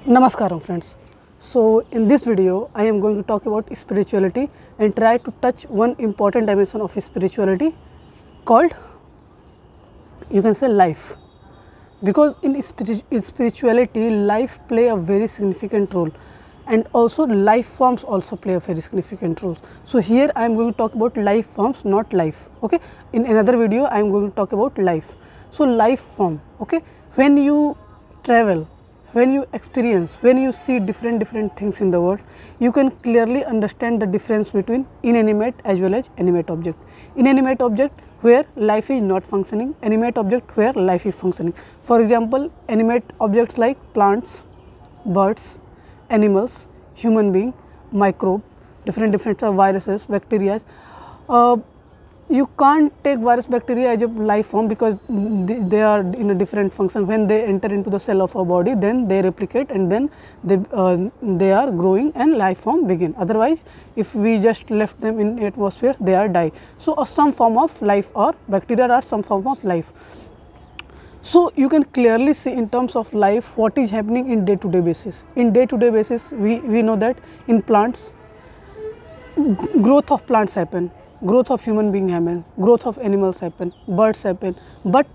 Namaskaram friends. So in this video I am going to talk about spirituality and try to touch one important dimension of spirituality called, you can say, life. Because in spirituality life play a very significant role, and also life forms also play a very significant role. So here I am going to talk about life forms, not life. Okay, in another video I am going to talk about life. So life form, okay, when you travel, when you experience, when you see different things in the world, you can clearly understand the difference between inanimate as well as animate object. Inanimate object where life is not functioning, animate object where life is functioning. For example, animate objects like plants, birds, animals, human being, microbe, different types of viruses, bacteria. You can't take virus, bacteria as a life form because they are in a different function. When they enter into the cell of our body, then they replicate and then they are growing and life form begin. Otherwise, if we just left them in atmosphere, they are die. So some form of life, or bacteria are some form of life. So you can clearly see in terms of life what is happening in day-to-day basis. In day-to-day basis, we know that in plants, growth of plants happen, growth of human being happen, growth of animals happen, birds happen, but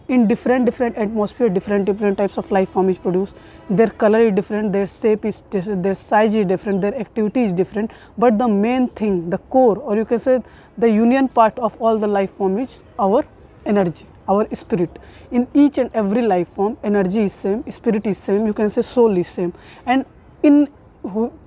in different atmosphere, different types of life form is produced. Their color is different, their shape is different, their size is different, their activity is different, but the main thing, the core, or you can say the union part of all the life form is our energy, our spirit. In each and every life form, energy is same, spirit is same, you can say soul is same. And in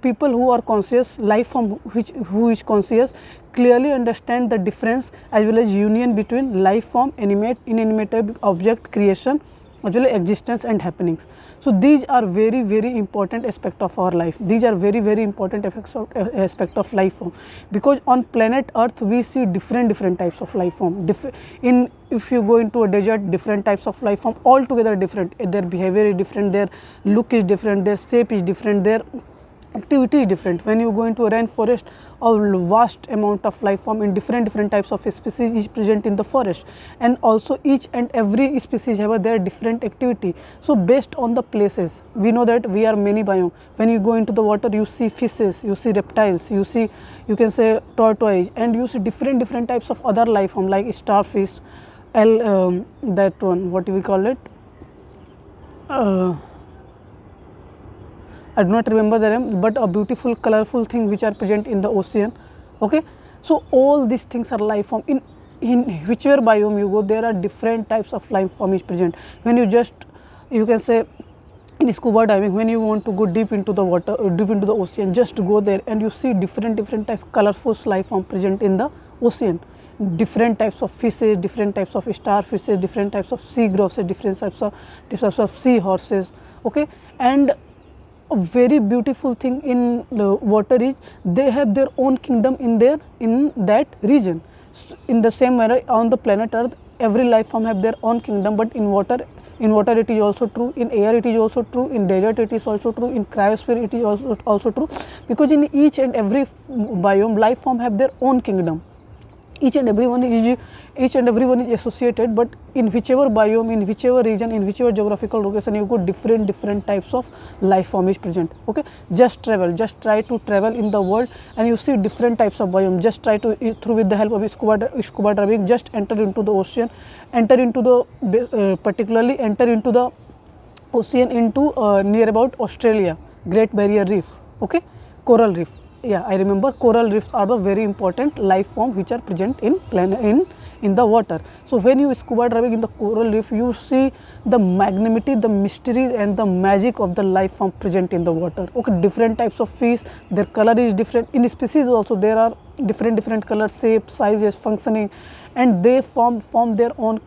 people who are conscious, life form who is conscious, clearly understand the difference as well as union between life form, animate, inanimate object, creation, as well as existence and happenings. So these are very important aspect of our life. These are very important aspect of life form, because on planet Earth we see different types of life form. If you go into a desert, different types of life form, altogether different. Their behavior is different, their look is different, their shape is different, their activity is different. When you go into a rainforest, a vast amount of life form in different types of species is present in the forest, and also each and every species have their different activity. So based on the places, we know that we are many biome. When you go into the water, you see fishes, you see reptiles, you can say tortoise, and you see different types of other life form like starfish, that one, what do we call it, I do not remember the name, but a beautiful colorful thing which are present in the ocean. Okay, so all these things are life form. In whichever biome you go, there are different types of life form is present. When you can say in scuba diving, when you want to go deep into the water, deep into the ocean, just go there and you see different types of colorful life form present in the ocean. Different types of fishes, different types of starfishes, different types of sea grosses, different types of sea horses. Okay, and a very beautiful thing in the water is they have their own kingdom in that region. In the same manner, on the planet Earth, every life form have their own kingdom, but in water it is also true, in air it is also true, in desert it is also true, in cryosphere it is also true, because in each and every biome life form have their own kingdom. each and everyone is associated, but in whichever biome, in whichever region, in whichever geographical location you go, different types of life form is present. Okay, just try to travel in the world and you see different types of biome. Just try to, through with the help of scuba diving, just enter into the ocean, particularly enter into the ocean, into near about Australia, Great Barrier Reef. Okay, coral reef. Yeah, I remember coral reefs are the very important life form which are present in the water. So when you scuba diving in the coral reef, you see the magnanimity, the mystery and the magic of the life form present in the water. Okay, different types of fish, their color is different. In species also there are different colors, shapes, sizes, functioning, and they form their own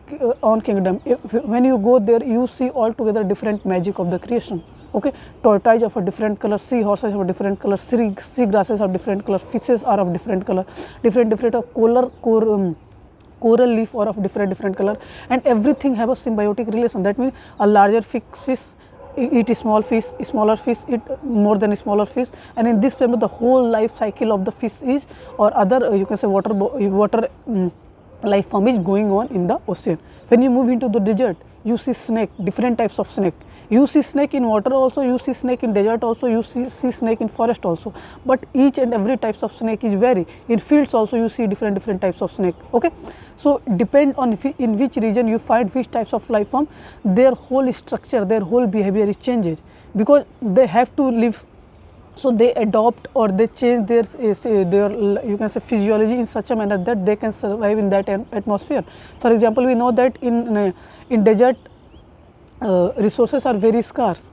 kingdom. When you go there, you see altogether different magic of the creation. Okay, tortoise of a different color, sea horses of a different color, sea grasses of different color, fishes are of different color, different of coral leaf are of different color, and everything have a symbiotic relation. That means a larger fish eat a smaller fish eat more than a smaller fish, and in this way the whole life cycle of the fish is, or other you can say water life form is going on in the ocean. When you move into the desert, you see snake, different types of snake. You see snake in water also, you see snake in desert also, you see snake in forest also, but each and every types of snake is vary. In fields also you see different types of snake. Okay, so depend on in which region you find which types of life form, their whole structure, their whole behavior is changes, because they have to live. So they adopt or they change their you can say physiology in such a manner that they can survive in that atmosphere. For example, we know that in desert resources are very scarce.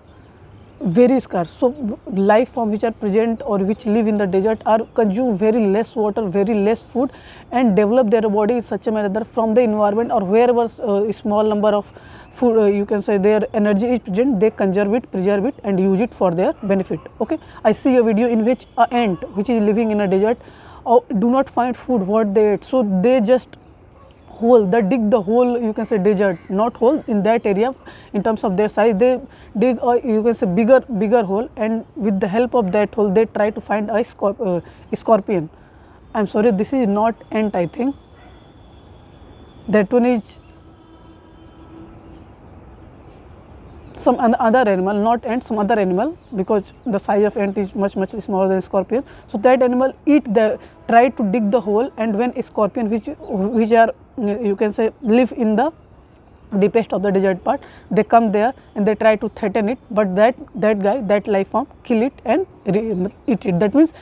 So life form which are present or which live in the desert are consume very less water, very less food, and develop their body in such a manner that from the environment or wherever a small number of food you can say their energy is present, they conserve it, preserve it and use it for their benefit. Okay, I see a video in which an ant which is living in a desert do not find food what they eat, so they just dig the hole, you can say desert, not hole in that area in terms of their size, they dig a you can say bigger hole, and with the help of that hole they try to find a scorpion. I'm sorry, this is not ant, I think that one is some other animal, not ant, some other animal, because the size of ant is much smaller than scorpion. So that animal try to dig the hole, and when a scorpion which are you can say live in the deepest of the desert part, they come there and they try to threaten it, but that life form kill it and eat it. That means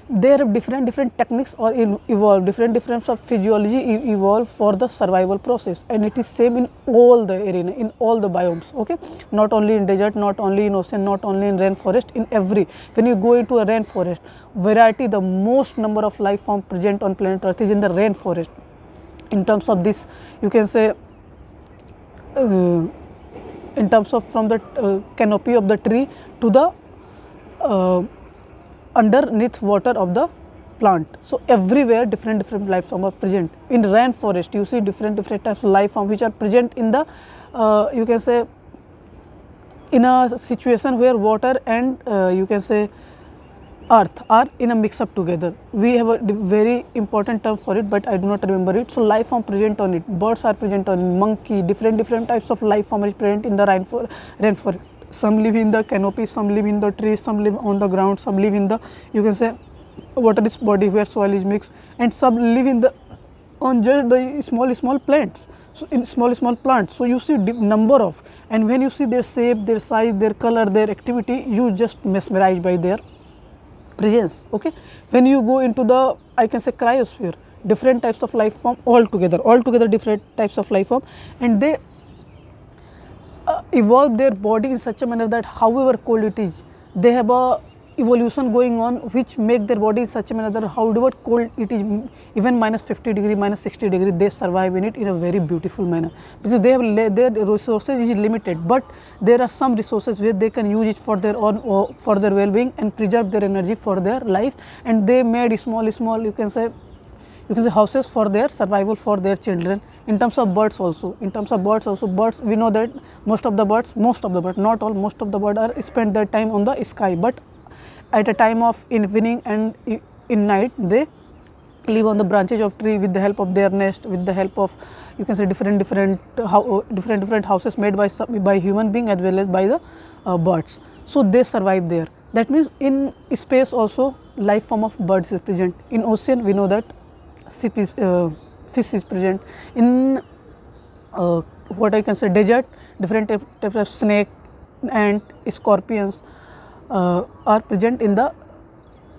there are different techniques or evolve, different of physiology evolve for the survival process, and it is same in all the arena, in all the biomes. Okay, not only in desert, not only in ocean, not only in rainforest, in every, when you go into a rainforest, variety, the most number of life form present on planet Earth is in the rainforest. In terms of this, you can say in terms of from the canopy of the tree to the underneath water of the plant. So everywhere different life form are present. In rainforest you see different types of life form which are present in the you can say in a situation where water and you can say earth are in a mix up together. We have a very important term for it, but I do not remember it. So life form present on it, birds are present on it, monkey, different types of life form is present in the rainforest. Some live in the canopy, some live in the trees, some live on the ground, some live in the you can say water body where soil is mixed, and some live in the on just the small plants. So in small plants, so you see number of, and when you see their shape, their size, their color, their activity, you just mesmerized by their presence. Okay, when you go into the I can say cryosphere, different types of life form altogether different types of life form, and they evolve their body in such a manner that however cold it is, they have a evolution going on which make their body in such a manner that however cold it is, even minus 50 degree, minus 60 degree, they survive in it in a very beautiful manner, because they have their resources is limited, but there are some resources where they can use it for their own for their well-being and preserve their energy for their life, and they made small you can say houses for their survival for their children. In terms of birds also, birds, we know that most of the birds, not all, most of the birds are spend their time on the sky, but at a time of evening and in night they live on the branches of tree with the help of their nest, with the help of, you can say, different houses made by human being as well as by the birds. So they survive there. That means in space also life form of birds is present. In ocean we know that fish is present. In what I can say, desert, different types of snake, ant, scorpions are present in the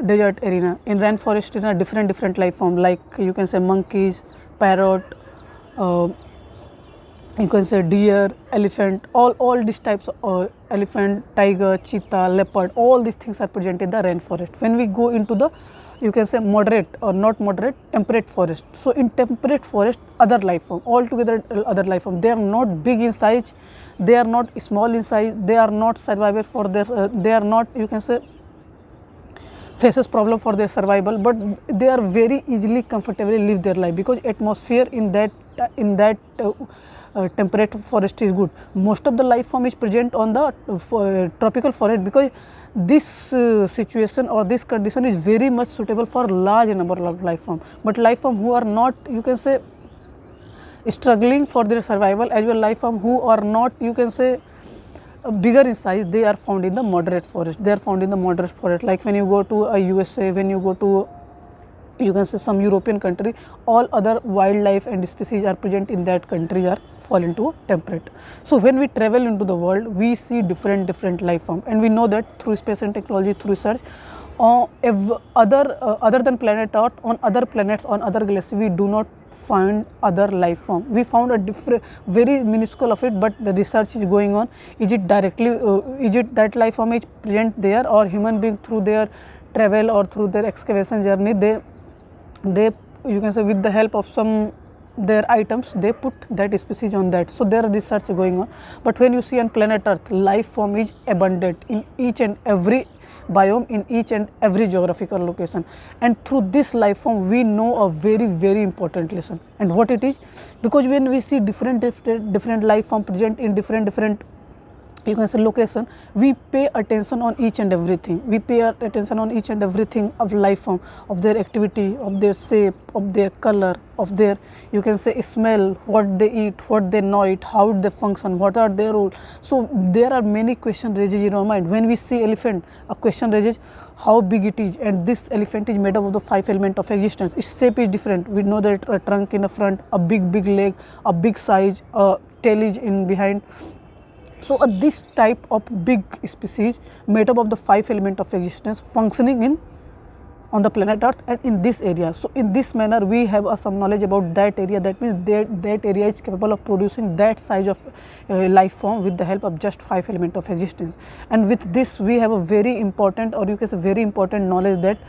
desert arena. In rainforest arena, different life form, like you can say monkeys, parrot, you can say deer, elephant, all these types of elephant, tiger, cheetah, leopard, all these things are present in the rainforest. When we go into the, you can say, moderate or not moderate, temperate forest. So in temperate forest, other life form, altogether other life form. They are not big in size, they are not small in size, they are not survivor for their, they are not, you can say, faces problem for their survival, but they are very easily comfortably live their life, because atmosphere in that temperate forest is good. Most of the life form is present on the tropical forest, because this situation or this condition is very much suitable for large number of life form. But life form who are not, you can say, struggling for their survival, as well life form who are not, you can say, bigger in size, they are found in the moderate forest. They are found in the moderate forest. Like when you go to a USA, when you go to, you can say, some European country, all other wildlife and species are present in that country are fall into temperate. So when we travel into the world, we see different life form, and we know that through space and technology, through research, other than planet Earth, on other planets, on other galaxies, we do not find other life form. We found a different, very minuscule of it, but the research is going on. Is it directly, is it that life form is present there, or human being through their travel or through their excavation journey, they you can say, with the help of some their items, they put that species on that. So there are research going on. But when you see on planet Earth, life form is abundant in each and every biome, in each and every geographical location, and through this life form we know a very important lesson. And what it is? Because when we see different life form present in different, you can say, location, we pay attention on each and everything. We pay attention on each and everything of life form, of their activity, of their shape, of their color, of their, you can say, smell, what they eat, what they not eat, how they function, what are their role. So there are many questions raised in our mind. When we see elephant, a question raises how big it is, and this elephant is made up of the 5 elements of existence. Its shape is different. We know that a trunk in the front, a big leg, a big size, a tail is in behind. So this type of big species made up of the 5 elements of existence functioning in on the planet Earth and in this area. So in this manner we have some knowledge about that area. That means that area is capable of producing that size of life form with the help of just 5 elements of existence. And with this we have a very important, or you can say very important knowledge, that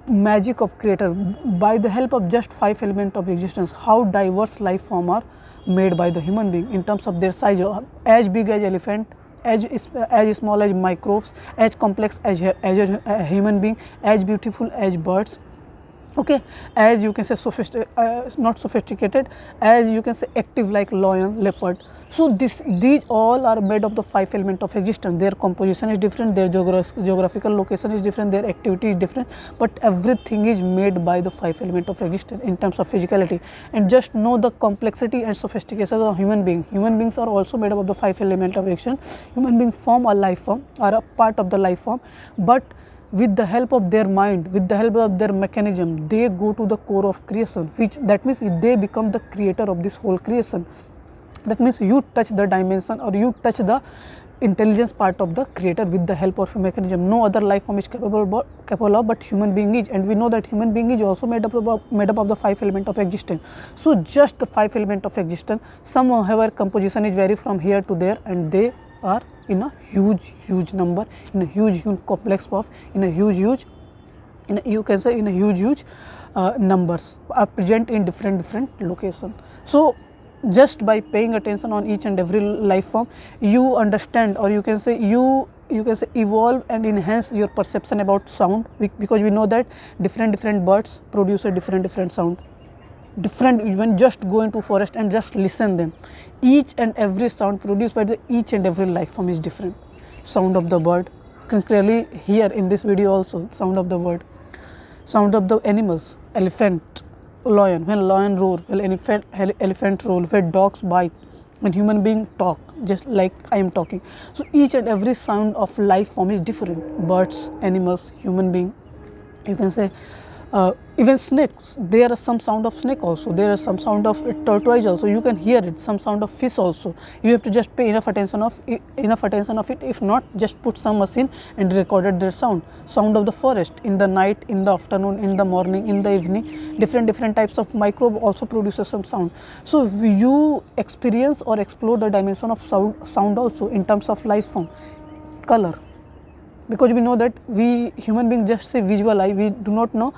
magic of creator. By the help of just 5 elements of existence, how diverse life form are made by the human being in terms of their size, as big as elephant, as small as microbes, as complex as a human being, as beautiful as birds, okay, as you can say not sophisticated, as you can say active like lion, leopard. So these all are made of the 5 elements of existence. Their composition is different, their geographical location is different, their activity is different, but everything is made by the 5 elements of existence in terms of physicality. And just know the complexity and sophistication of human being. Human beings are also made up of the 5 elements of existence. Human beings form a life form, are a part of the life form, but with the help of their mind, with the help of their mechanism, they go to the core of creation, that means they become the creator of this whole creation. That means you touch the dimension, or you touch the intelligence part of the creator with the help of a mechanism. No other life form is capable of, but human being is. And we know that human being is also made up of the 5 elements of existence. So just the 5 elements of existence, some however composition is vary from here to there, and they are in a huge number, in a huge complex of, in a huge you can say in a huge numbers are present in different location. So just by paying attention on each and every life form, you understand, or you can say you can say evolve and enhance your perception about sound, because we know that different birds produce a different sound. When just go into forest and just listen them, each and every sound produced by each and every life form is different. Sound of the bird, you can clearly hear in this video also, sound of the bird, sound of the animals, elephant, lion, when lion roar, when elephant roar, when dogs bite, when human being talk, just like I am talking. So each and every sound of life form is different. Birds, animals, human being, you can say, even snakes, there is some sound of snake also, there is some sound of tortoise also, you can hear it, some sound of fish also. You have to just pay enough attention of it. If not, just put some machine and recorded their sound of the forest, in the night, in the afternoon, in the morning, in the evening, different types of microbe also produces some sound. So you experience or explore the dimension of sound also in terms of life form. Color, because we know that we human beings just see visual eye, we do not know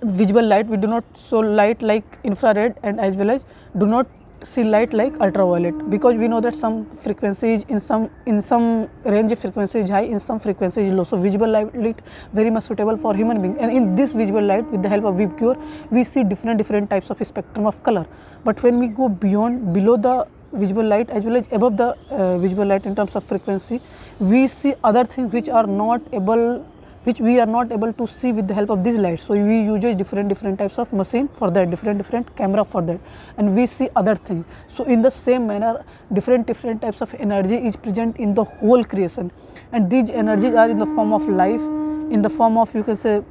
visual light, we do not show light like infrared, and as well as do not see light like ultraviolet, because we know that some frequency is in some range of frequency is high, in some frequency is low. So visible light very much suitable for human being, and in this visible light, with the help of VibCure, we see different types of spectrum of color. But when we go below the visible light as well as above the visible light in terms of frequency, we see other things which we are not able to see with the help of this light. So we use different types of machine for that, different camera for that, and we see other things. So in the same manner, different types of energy is present in the whole creation, and these energies are in the form of life, in the form of, you can say,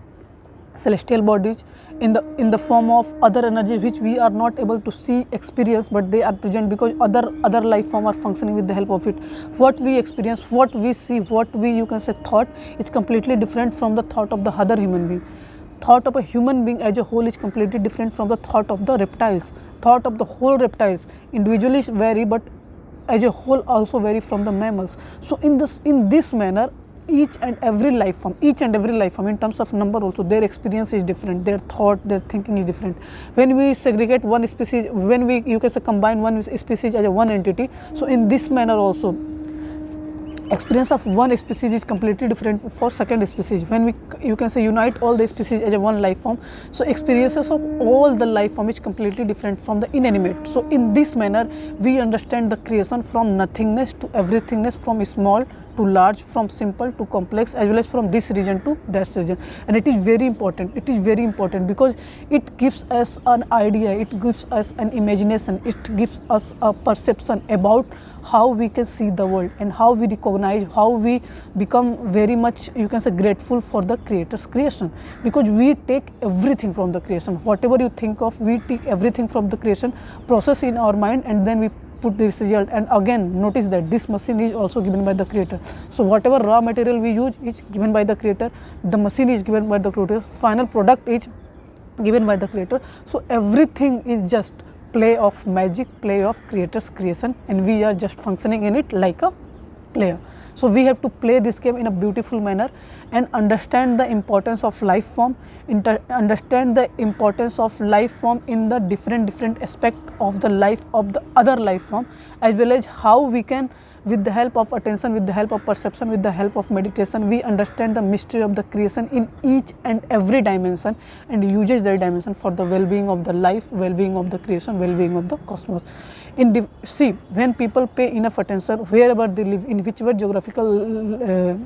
celestial bodies, in the form of other energy which we are not able to see, experience, but they are present because other life form are functioning with the help of it. What we experience, what we see, what we, you can say, thought is completely different from the thought of the other human being. Thought of a human being as a whole is completely different from the thought of the reptiles. Thought of the whole reptiles individually vary, but as a whole also vary from the mammals. So in this manner, each and every life form in terms of number also, their experience is different, their thought, their thinking is different. When we segregate one species, when we, you can say, combine one species as a one entity, so in this manner also, experience of one species is completely different for second species. When we, you can say, unite all the species as a one life form, so experiences of all the life form is completely different from the inanimate. So in this manner, we understand the creation from nothingness to everythingness, from small to large, from simple to complex, as well as from this region to that region. And it is very important, because it gives us an idea, it gives us an imagination, it gives us a perception about how we can see the world, and how we recognize, how we become very much, you can say, grateful for the creator's creation, because we take everything from the creation. Whatever you think of, we take everything from the creation, process in our mind, and then we put this result. And again, notice that this machine is also given by the creator. So whatever raw material we use is given by the creator, the machine is given by the creator, final product is given by the creator. So everything is just play of magic, play of creator's creation, and we are just functioning in it like a player. So we have to play this game in a beautiful manner and understand the importance of life form, understand the importance of life form in the different aspect of the life of the other life form, as well as how we can, with the help of attention, with the help of perception, with the help of meditation, we understand the mystery of the creation in each and every dimension, and uses that dimension for the well-being of the life, well-being of the creation, well-being of the cosmos. See, when people pay enough attention, wherever they live, in whichever geographical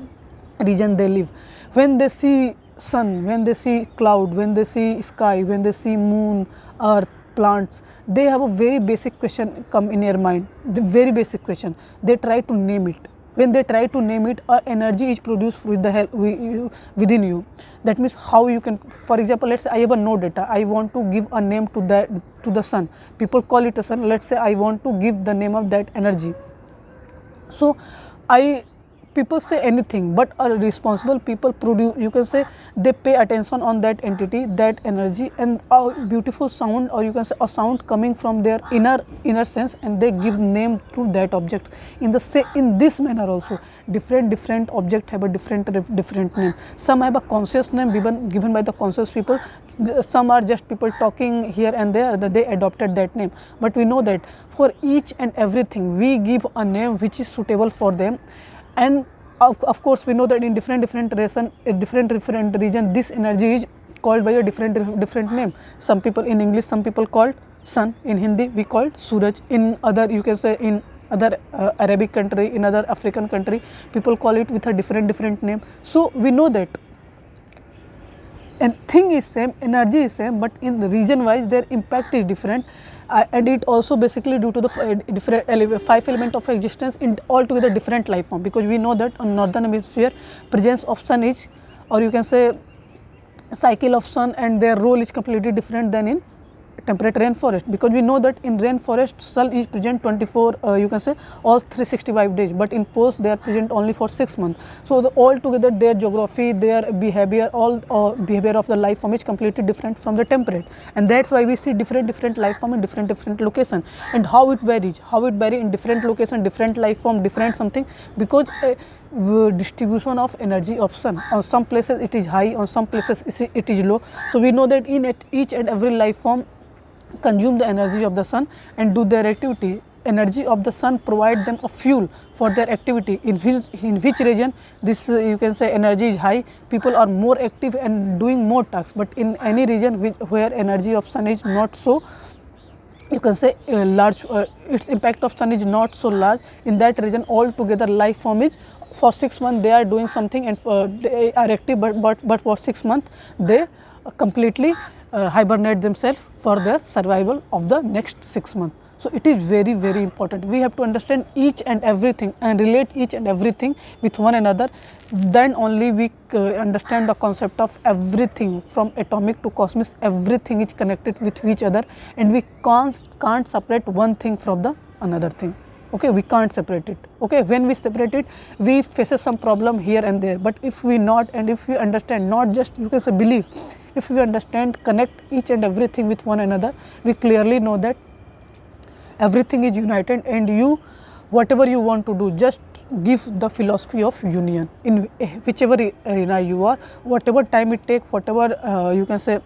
region they live, when they see sun, when they see cloud, when they see sky, when they see moon, earth, plants, they have a very basic question come in their mind, the very basic question. They try to name it. When they try to name it, energy is produced with the help within you. That means how you can, for example, let's say I have a no data, I want to give a name to the sun. People call it a sun. Let's say I want to give the name of that energy. So people say anything, but a responsible people produce, you can say, they pay attention on that entity, that energy, and a beautiful sound, or you can say a sound coming from their inner sense, and they give name to that object. In this manner also, different object have a different name. Some have a conscious name given by the conscious people. Some are just people talking here and there, that they adopted that name. But we know that for each and everything, we give a name which is suitable for them. And of course, we know that in different region, this energy is called by a different name. Some people in English, some people called sun. In Hindi, we called Suraj. In other, you can say, in other Arabic country, in other African country, people call it with a different name. So we know that and thing is same, energy is same, but in the region wise their impact is different, and it also basically due to the different 5 element of existence in altogether different life form, because we know that on northern hemisphere presence of sun is, or you can say cycle of sun and their role is completely different than in temperate rainforest, because we know that in rainforest sun is present 24 you can say all 365 days, but in post they are present only for 6 months. So altogether their geography, their behavior, all behavior of the life form is completely different from the temperate, and that's why we see different life form in different location, and how it varies in different location, different life form, different something, because distribution of energy of sun, on some places it is high, on some places it is low. So we know that in each and every life form consume the energy of the sun and do their activity. Energy of the sun provide them a fuel for their activity. In which region this you can say energy is high, people are more active and doing more tasks, but in any region where energy of sun is not so, you can say large, its impact of sun is not so large, in that region altogether life form is for 6 months they are doing something, and they are active, but for 6 months they completely hibernate themselves for their survival of the next 6 months. So it is very important. We have to understand each and everything and relate each and everything with one another. Then only we understand the concept of everything from atomic to cosmic. Everything is connected with each other, and we can't separate one thing from the another thing. Okay, we can't separate it. Okay, when we separate it, we faces some problem here and there. But if we not, and if we understand, not just you can say belief, if we understand, connect each and everything with one another, we clearly know that everything is united, and you, whatever you want to do, just give the philosophy of union in whichever arena you are, whatever time it takes, whatever you can say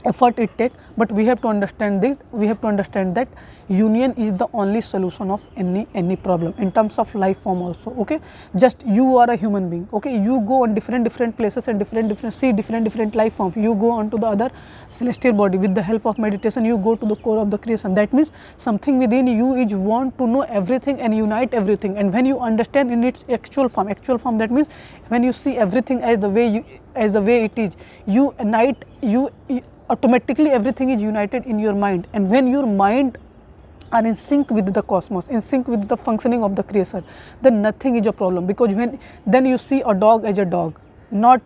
effort it takes, but we have to understand that union is the only solution of any problem in terms of life form also. Okay, just you are a human being. Okay, you go on different places and see different life forms. You go on to the other celestial body with the help of meditation. You go to the core of the creation. That means something within you is want to know everything and unite everything. And when you understand in its actual form, that means when you see everything as the way it is, you unite, you automatically everything is united in your mind. And when your mind are in sync with the cosmos, in sync with the functioning of the creator, then nothing is a problem, because then you see a dog as a dog, not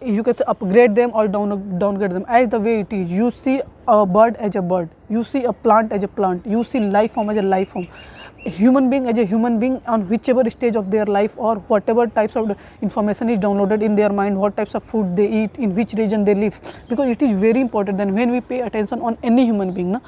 you can say upgrade them or downgrade them, as the way it is. You see a bird as a bird, you see a plant as a plant, you see life form as a life form, human being as a human being on whichever stage of their life, or whatever types of information is downloaded in their mind, what types of food they eat, in which region they live, because it is very important. Then when we pay attention on any human being,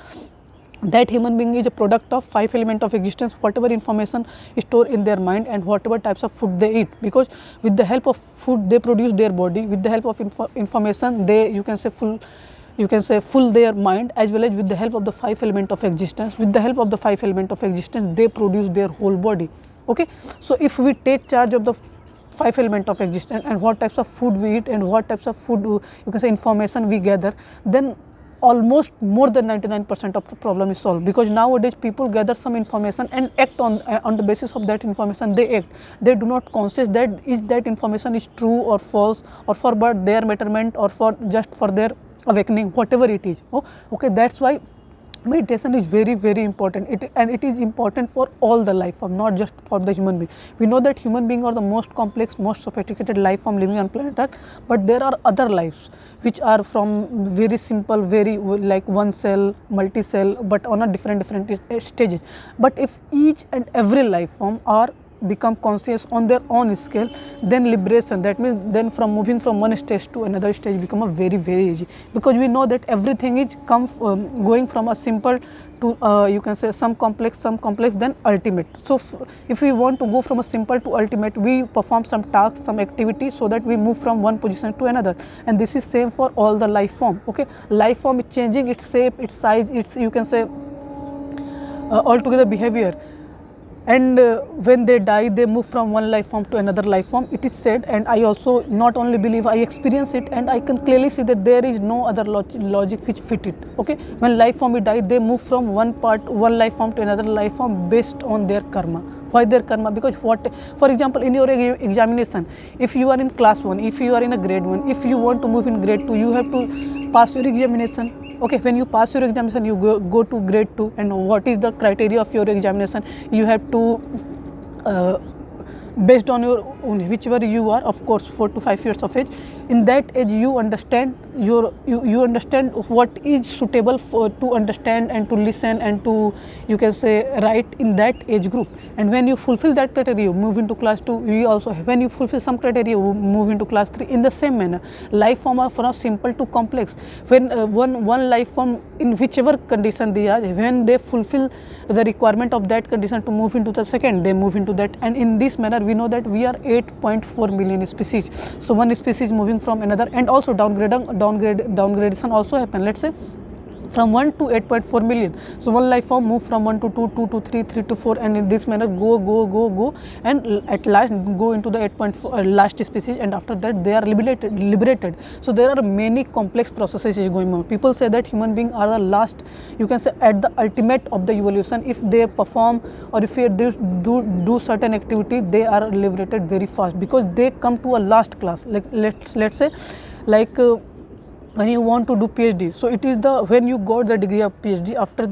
that human being is a product of 5 elements of existence, whatever information stored in their mind and whatever types of food they eat, because with the help of food they produce their body, with the help of information they you can say full their mind, as well as with the help of the 5 elements of existence. With the help of the 5 elements of existence they produce their whole body. Okay, so if we take charge of the 5 elements of existence and what types of food we eat and what types of food you can say information we gather, then almost more than 99% of the problem is solved. Because nowadays people gather some information and act on the basis of that information. They act, they do not conscious that is that information is true or false, or for their betterment, or for just for their awakening, whatever it is. Okay, that's why meditation is very important. It is important for all the life form, not just for the human being. We know that human beings are the most complex, most sophisticated life form living on planet Earth, but there are other lives which are from very simple, very like one cell, multi cell, but on a different stages. But if each and every life form are become conscious on their own scale, then liberation, that means then from moving from one stage to another stage become a very easy, because we know that everything is going from a simple to you can say some complex then ultimate. So if we want to go from a simple to ultimate, we perform some tasks, some activities, so that we move from one position to another. And this is same for all the life form. Okay, life form is changing its shape, its size, its you can say altogether behavior and when they die, they move from one life form to another life form. It is said, and I also not only believe, I experience it, and I can clearly see that there is no other logic which fit it. Okay, when life form die, they move from one life form to another life form based on their karma. Why their karma? Because what, for example, in your examination, if you are in class 1, if you are in a grade 1, if you want to move in grade 2, you have to pass your examination. Okay, when you pass your examination, you go to grade 2, and what is the criteria of your examination? You have to based on your own, whichever you are, of course 4 to 5 years of age. In that age, you understand you understand what is suitable for to understand and to listen and to, you can say, write in that age group. And when you fulfill that criteria, you move into class 2. You also, when you fulfill some criteria, you move into class 3. In the same manner, life form are from simple to complex. When one life form, in whichever condition they are, when they fulfill the requirement of that condition to move into the second, they move into that. And in this manner, we know that we are 8.4 million species. So one species moving from another, and also downgradation also happen. Let's say from 1 to 8.4 million. So one life form move from 1 to 2, 2 to 3, 3 to 4, and in this manner go, and at last go into the 8.4 last species, and after that they are liberated. So there are many complex processes is going on. People say that human beings are the last, you can say, at the ultimate of the evolution. If they perform, or if they do certain activity, they are liberated very fast, because they come to a last class. Like let's say, like when you want to do PhD, so it is the, when you got the degree of PhD, after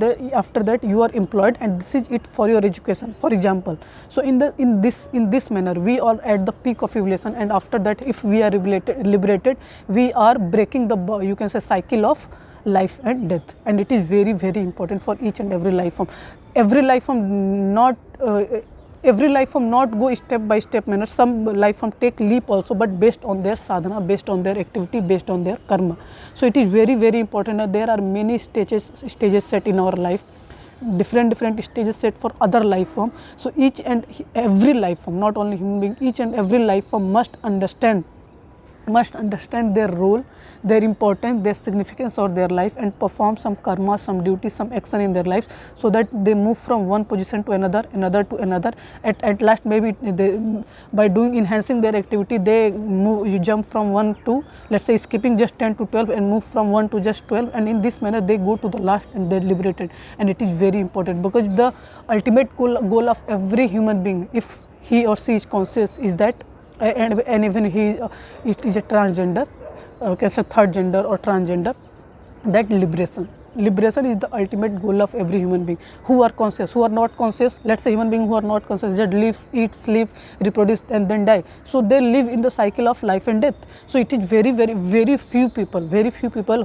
that you are employed, and this is it for your education, for example. So in this manner, we are at the peak of evolution, and after that, if we are liberated, we are breaking the, you can say, cycle of life and death. And it is very, very important for each and every life form. Every life form not go step by step manner. Some life form take leap also, but based on their sadhana, based on their activity, based on their karma. So it is very, very important. There are many stages set in our life, different stages set for other life form. So each and every life form, not only human being, each and every life form must understand their role, their importance, their significance of their life, and perform some karma, some duty, some action in their lives, so that they move from one position to another to another. At last, maybe by enhancing their activity, they jump from 1 to, let's say, skipping just 10 to 12, and move from 1 to just 12, and in this manner they go to the last, and they're liberated. And it is very important, because the ultimate goal of every human being, if he or she is conscious, is that, and even it is a transgender, okay, so third gender or transgender, that liberation is the ultimate goal of every human being. Who are conscious, who are not conscious, let's say human beings who are not conscious, just live, eat, sleep, reproduce, and then die. So they live in the cycle of life and death. So it is very, very, very few people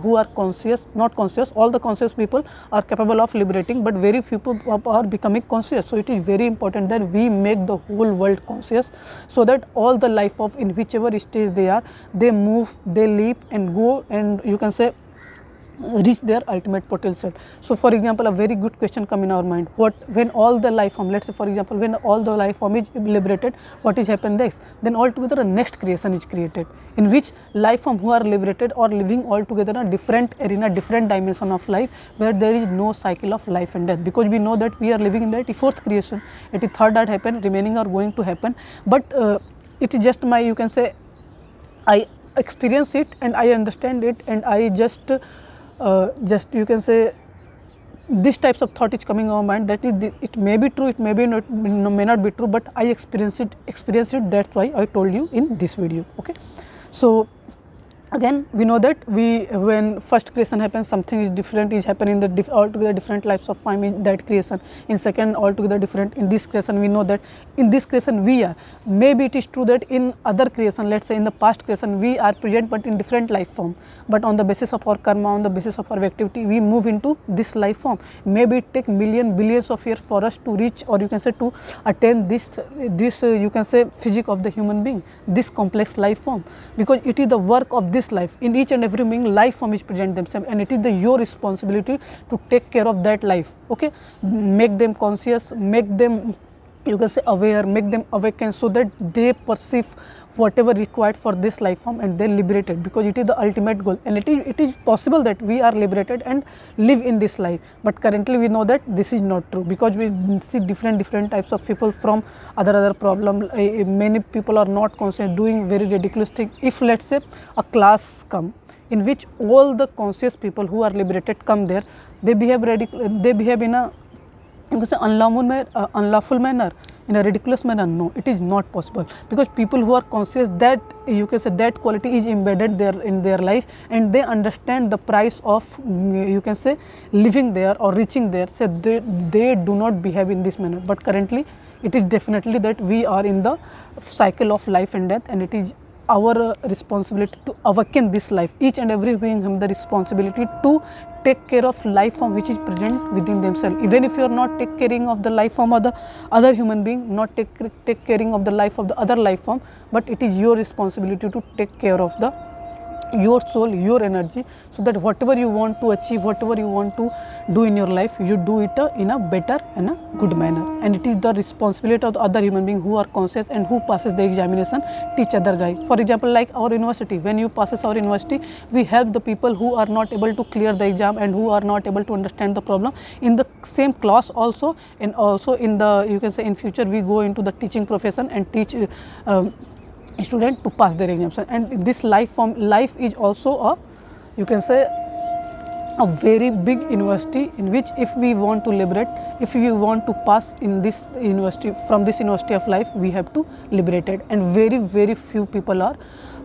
who are conscious, not conscious. All the conscious people are capable of liberating, but very few people are becoming conscious. So it is very important that we make the whole world conscious, so that all the life of, in whichever stage they are, they move, they leap and go, and you can say reach their ultimate potential. So for example, a very good question come in our mind: when all the life form, let's say for example, when all the life form is liberated, what is happened next? Then altogether a next creation is created, in which life form who are liberated or living altogether in a different arena, different dimension of life, where there is no cycle of life and death, because we know that we are living in the 84th creation. 83rd that happened, remaining are going to happen, but it is just my, you can say, I experience it and I understand it, and I just you can say, these types of thought is coming in our mind, that is, it may be true, it may not be true, but I experienced it. That's why I told you in this video. Okay, so again, we know that when first creation happens, something is different is happening in the altogether different lives of form in that creation. In second, altogether different. In this creation, we know that in this creation we are. Maybe it is true that in other creation, let's say in the past creation, we are present but in different life form. But on the basis of our karma, on the basis of our activity, we move into this life form. Maybe it takes billions of years for us to reach, or you can say to attain this you can say physique of the human being, this complex life form, because it is the work of this life. In each and every being, life form is present themselves, and it is your responsibility to take care of that life. Okay, make them conscious, make them you can say aware, make them awaken, so that they perceive whatever required for this life form and they liberated, because it is the ultimate goal, and it is possible that we are liberated and live in this life. But currently we know that this is not true, because we see different types of people from other problem. Many people are not conscious, doing very ridiculous thing. If let's say a class come in which all the conscious people who are liberated come there, they behave in a, you can say, unlawful manner, in a ridiculous manner. No, it is not possible, because people who are conscious, that you can say that quality is embedded there in their life, and they understand the price of, you can say, living there or reaching there, so they do not behave in this manner. But currently it is definitely that we are in the cycle of life and death, and it is our responsibility to awaken this life. Each and every being have the responsibility to take care of life form which is present within themselves. Even if you are not take caring of the life form of the other human being, not take caring of the life of the other life form, but it is your responsibility to take care of the your soul, your energy, so that whatever you want to achieve, whatever you want to do in your life, you do it in a better and a good manner. And it is the responsibility of the other human being who are conscious and who passes the examination, teach other guy. For example, like our university, when you passes our university, we help the people who are not able to clear the exam and who are not able to understand the problem in the same class also, and also in the, you can say, in future we go into the teaching profession and teach student to pass their exams. And this life is also a, you can say, a very big university, in which if we want to liberate, if we want to pass in this university, from this university of life, we have to liberate it. And very few people are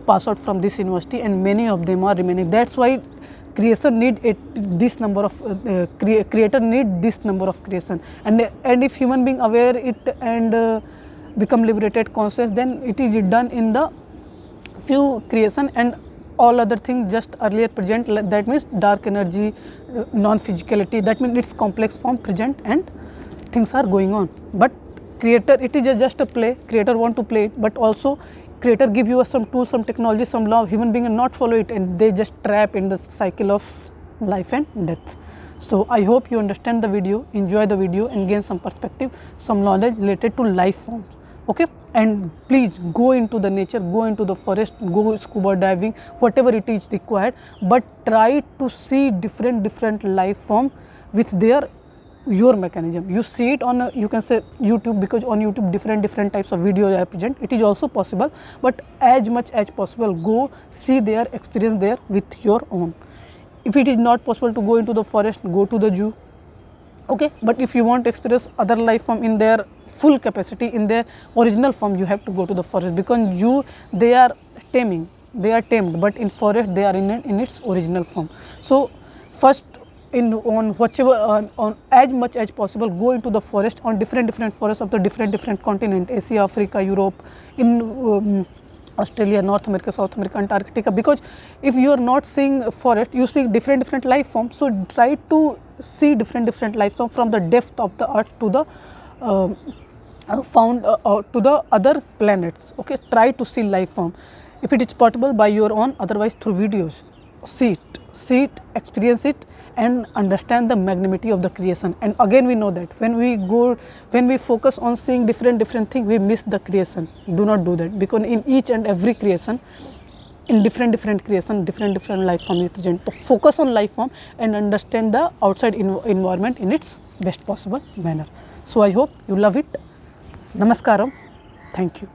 pass out from this university, and many of them are remaining. That's why creation need this number of creator need this number of creation. And if human being aware it and become liberated conscious, then it is done in the few creation, and all other things just earlier present. That means dark energy, non-physicality, that means its complex form present, and things are going on. But creator, it is just a play. Creator want to play it, but also creator give you some tools, some technology, some law. Human being not follow it, and they just trap in the cycle of life and death. So I hope you understand the video, enjoy the video, and gain some perspective, some knowledge related to life forms. Okay, and please go into the nature, go into the forest, go scuba diving, whatever it is required, but try to see different life form with their your mechanism. You see it on you can say YouTube, because on YouTube different types of videos are present. It is also possible, but as much as possible, go see their experience there with your own. If it is not possible to go into the forest, go to the zoo. Okay, but if you want to experience other life form in their full capacity, in their original form, you have to go to the forest, because zoo, they are tamed, but in forest they are in its original form. So first, on as much as possible, go into the forest, on different forests of the different continent, Asia, Africa, Europe, in Australia, North America, South America, Antarctica. Because if you are not seeing forest, you see different life forms. So try to see different life forms from the depth of the earth to the to the other planets. Okay, try to see life form if it is possible by your own, otherwise through videos. See it, experience it, and understand the magnanimity of the creation. And again, we know that when we focus on seeing different things, we miss the creation. Do not do that, because in each and every creation, in different creation, different life form is present. So focus on life form and understand the outside environment in its best possible manner. So I hope you love it. Namaskaram. Thank you.